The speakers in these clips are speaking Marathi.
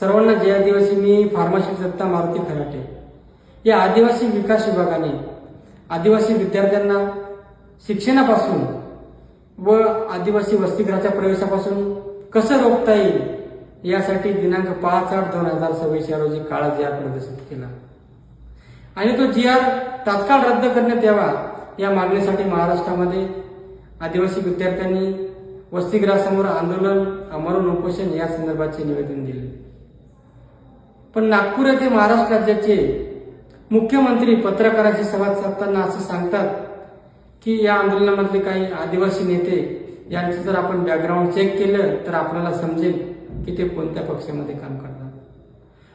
सर्वांना जय आदिवासी. मी फार्मासिस्ट दत्ता मारुती खराटे. या आदिवासी विकास विभागाने आदिवासी विद्यार्थ्यांना शिक्षणापासून व आदिवासी वसतिगृहाच्या प्रवेशापासून कसं रोखता येईल यासाठी दिनांक 5/8/2026 या रोजी काळा जी आर प्रदर्शित केला आणि तो जी आर तात्काळ रद्द करण्यात यावा या मागणीसाठी महाराष्ट्रामध्ये आदिवासी विद्यार्थ्यांनी वसतिगृहासमोर आंदोलन, आमरण उपोषण या संदर्भाचे निवेदन दिले. पण नागपूर येथे महाराष्ट्र राज्याचे मुख्यमंत्री पत्रकारांशी संवाद साधताना असं सांगतात की या आंदोलनामधले काही आदिवासी नेते यांचं जर आपण बॅकग्राऊंड चेक केलं तर आपल्याला समजेल की ते कोणत्या पक्षामध्ये काम करतात.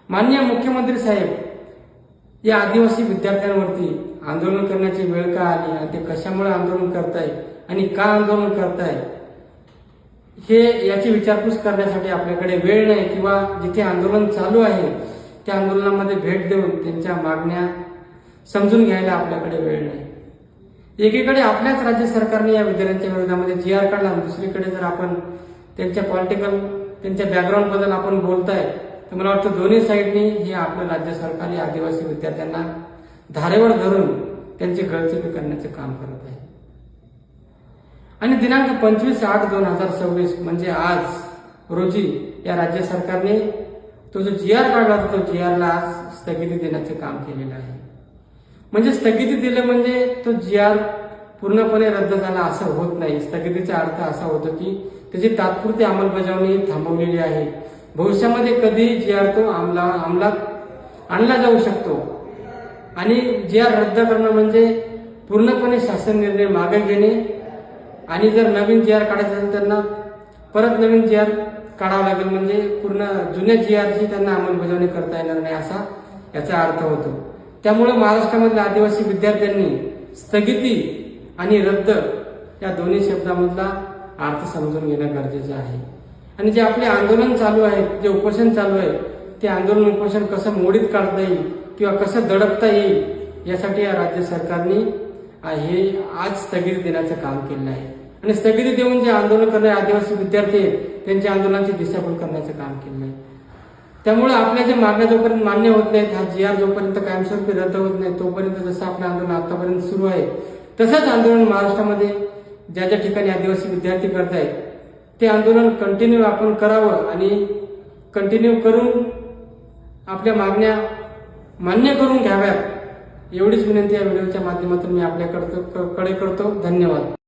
माननीय मुख्यमंत्री साहेब, या आदिवासी विद्यार्थ्यांवरती आंदोलन करण्याची वेळ का आली आणि ते कशामुळे आंदोलन करताय आणि का आंदोलन करताय हे याची विचारपूस करण्यासाठी आपल्याकडे वेळ नाही किंवा जिथे आंदोलन चालू आहे त्या आंदोलनामध्ये भेट देऊन त्यांच्या मागण्या समजून घ्यायला आपल्याकडे वेळ नाही. एकीकडे आपल्याच राज्य सरकारने या विद्यार्थ्यांच्या विरोधामध्ये जी आर काढला, दुसरीकडे जर आपण त्यांच्या त्यांच्या बॅकग्राऊंड बद्दल आपण बोलताय तर मला वाटतं दोन्ही साईडनी हे आपलं राज्य सरकार या आदिवासी विद्यार्थ्यांना धारेवर धरून त्यांची गळचेपी करण्याचे काम करत आहे. आणि दिनांक 25/8/2026 म्हणजे आज रोजी या राज्य सरकारने तो जो जी आर काढला होता तो जी आरला आज स्थगिती देण्याचे काम केलेलं आहे. म्हणजे स्थगिती दिलं म्हणजे तो जी आर पूर्णपणे रद्द झाला असं होत नाही. स्थगितीचा अर्थ असा होतो की त्याची तात्पुरती अंमलबजावणी थांबवलेली आहे. भविष्यामध्ये कधी जी आर तो अंमलात आणला जाऊ शकतो. आणि जी आर रद्द करणं म्हणजे पूर्णपणे शासन निर्णय मागे घेणे आणि जर नवीन जी आर काढायचं असेल त्यांना परत नवीन जी आर काढावं लागेल. म्हणजे पूर्ण जुन्या जी आरची त्यांना अंमलबजावणी करता येणार नाही असा याचा अर्थ होतो. त्यामुळे महाराष्ट्रामधल्या आदिवासी विद्यार्थ्यांनी स्थगिती आणि रद्द या दोन्ही शब्दामधला अर्थ समजून घेणं गरजेचं आहे. आणि जे आपले आंदोलन चालू आहे, जे उपोषण चालू आहे, ते आंदोलन उपोषण कसं मोडीत काढता येईल किंवा कसं दडपता येईल यासाठी या राज्य सरकारने हे आज स्थगिती देण्याचं काम केलं आहे. आणि स्थगिती देऊन जे आंदोलन करणारे आदिवासी विद्यार्थी आहेत त्यांच्या आंदोलनाची दिशाभूल करण्याचं काम केलं आहे. त्यामुळे आपल्या ज्या मागण्या जोपर्यंत मान्य होत नाहीत, हा जी आर जोपर्यंत कायमस्वरूपी रद्द होत नाही तोपर्यंत जसं आपलं आंदोलन आतापर्यंत सुरू आहे तसंच आंदोलन महाराष्ट्रामध्ये ज्या ज्या ठिकाणी आदिवासी विद्यार्थी करत आहेत ते आंदोलन कंटिन्यू आपण करावं आणि कंटिन्यू करून आपल्या मागण्या मान्य करून घ्याव्यात एवढीच विनंती या व्हिडिओच्या माध्यमातून मी आपल्याकडे करतो. धन्यवाद.